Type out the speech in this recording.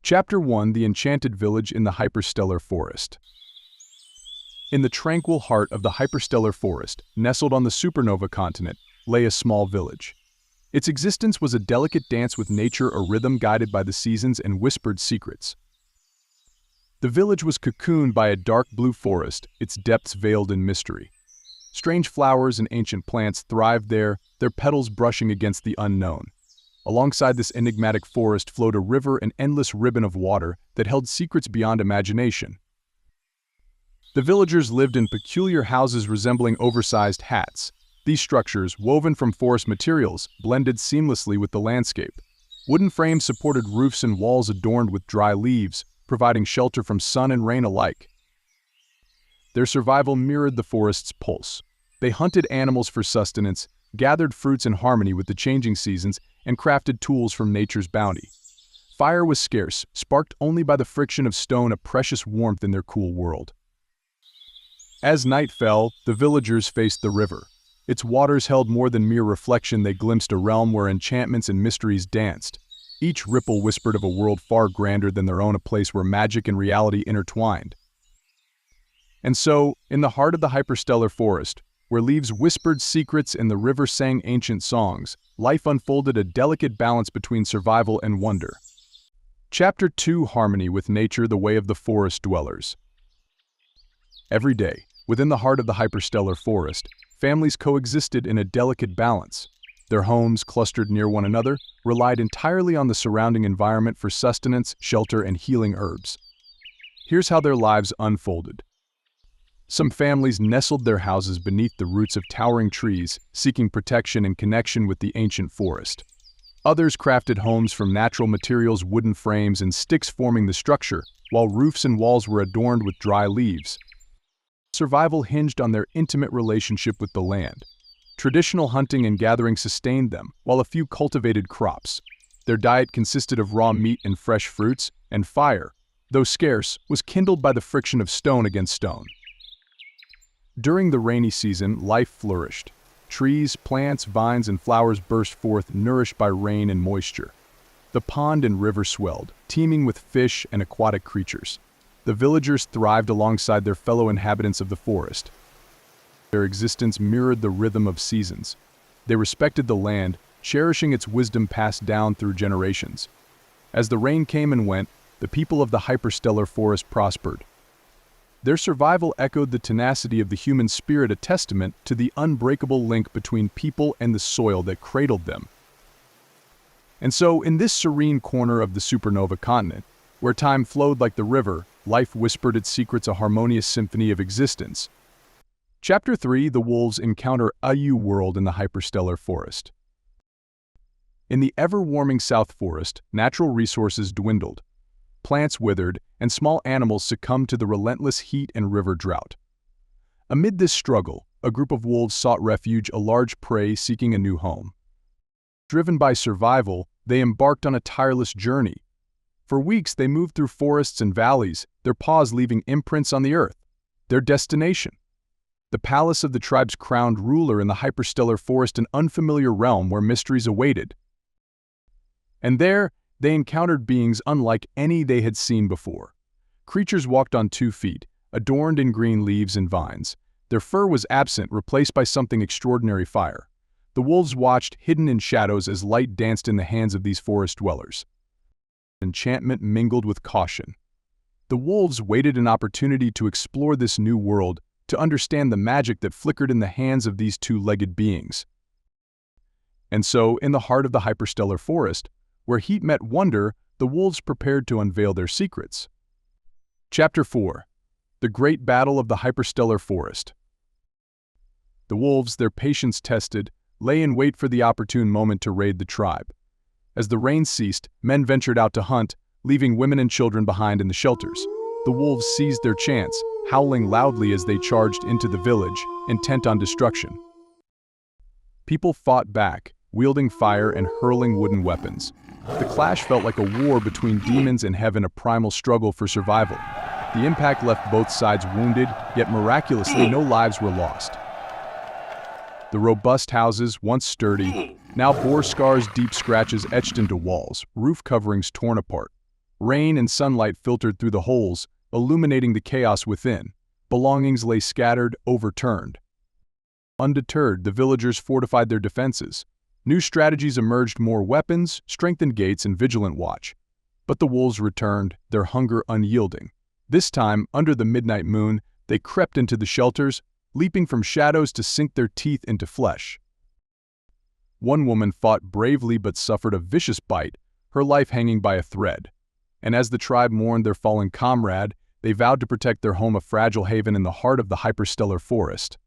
Chapter 1: The Enchanted Village in the Hyperstellar Forest. In the tranquil heart of the hyperstellar forest, nestled on the supernova continent, lay a small village. Its existence was a delicate dance with nature, a rhythm guided by the seasons and whispered secrets. The village was cocooned by a dark blue forest, its depths veiled in mystery. Strange flowers and ancient plants thrived there, their petals brushing against the unknown. Alongside this enigmatic forest flowed a river, an endless ribbon of water that held secrets beyond imagination. The villagers lived in peculiar houses resembling oversized hats. These structures, woven from forest materials, blended seamlessly with the landscape. Wooden frames supported roofs and walls adorned with dry leaves, providing shelter from sun and rain alike. Their survival mirrored the forest's pulse. They hunted animals for sustenance, gathered fruits in harmony with the changing seasons, and crafted tools from nature's bounty. Fire was scarce, sparked only by the friction of stone, a precious warmth in their cool world. As night fell, the villagers faced the river. Its waters held more than mere reflection. They glimpsed a realm where enchantments and mysteries danced. Each ripple whispered of a world far grander than their own, a place where magic and reality intertwined. And so, in the heart of the hyperstellar forest, where leaves whispered secrets and the river sang ancient songs, life unfolded, a delicate balance between survival and wonder. Chapter 2: Harmony with Nature, the Way of the Forest Dwellers. Every day, within the heart of the hyperstellar forest, families coexisted in a delicate balance. Their homes, clustered near one another, relied entirely on the surrounding environment for sustenance, shelter, and healing herbs. Here's how their lives unfolded. Some families nestled their houses beneath the roots of towering trees, seeking protection and connection with the ancient forest. Others crafted homes from natural materials, wooden frames and sticks forming the structure, while roofs and walls were adorned with dry leaves. Survival hinged on their intimate relationship with the land. Traditional hunting and gathering sustained them, while a few cultivated crops. Their diet consisted of raw meat and fresh fruits, and fire, though scarce, was kindled by the friction of stone against stone. During the rainy season, life flourished. Trees, plants, vines, and flowers burst forth, nourished by rain and moisture. The pond and river swelled, teeming with fish and aquatic creatures. The villagers thrived alongside their fellow inhabitants of the forest. Their existence mirrored the rhythm of seasons. They respected the land, cherishing its wisdom passed down through generations. As the rain came and went, the people of the hyperstellar forest prospered. Their survival echoed the tenacity of the human spirit, a testament to the unbreakable link between people and the soil that cradled them. And so, in this serene corner of the supernova continent, where time flowed like the river, life whispered its secrets, a harmonious symphony of existence. Chapter 3: The wolves encounter a new world in the hyperstellar forest. In the ever-warming South Forest, natural resources dwindled. Plants withered, and small animals succumbed to the relentless heat and river drought. Amid this struggle, a group of wolves sought refuge, a large prey seeking a new home. Driven by survival, they embarked on a tireless journey. For weeks they moved through forests and valleys, their paws leaving imprints on the earth. Their destination: the palace of the tribe's crowned ruler in the hyperstellar forest, an unfamiliar realm where mysteries awaited. And there, they encountered beings unlike any they had seen before. Creatures walked on 2 feet, adorned in green leaves and vines. Their fur was absent, replaced by something extraordinary: fire. The wolves watched, hidden in shadows, as light danced in the hands of these forest dwellers. Enchantment mingled with caution. The wolves waited an opportunity to explore this new world, to understand the magic that flickered in the hands of these two-legged beings. And so, in the heart of the hyperstellar forest, where heat met wonder, the wolves prepared to unveil their secrets. Chapter 4: The Great Battle of the Hyperstellar Forest. The wolves, their patience tested, lay in wait for the opportune moment to raid the tribe. As the rain ceased, men ventured out to hunt, leaving women and children behind in the shelters. The wolves seized their chance, howling loudly as they charged into the village, intent on destruction. People fought back, wielding fire and hurling wooden weapons. The clash felt like a war between demons and heaven, a primal struggle for survival. The impact left both sides wounded, yet miraculously no lives were lost. The robust houses, once sturdy, now bore scars, deep scratches etched into walls, roof coverings torn apart. Rain and sunlight filtered through the holes, illuminating the chaos within. Belongings lay scattered, overturned. Undeterred, the villagers fortified their defenses. New strategies emerged: more weapons, strengthened gates, and vigilant watch. But the wolves returned, their hunger unyielding. This time, under the midnight moon, they crept into the shelters, leaping from shadows to sink their teeth into flesh. One woman fought bravely but suffered a vicious bite, her life hanging by a thread. And as the tribe mourned their fallen comrade, they vowed to protect their home, a fragile haven in the heart of the hyperstellar forest.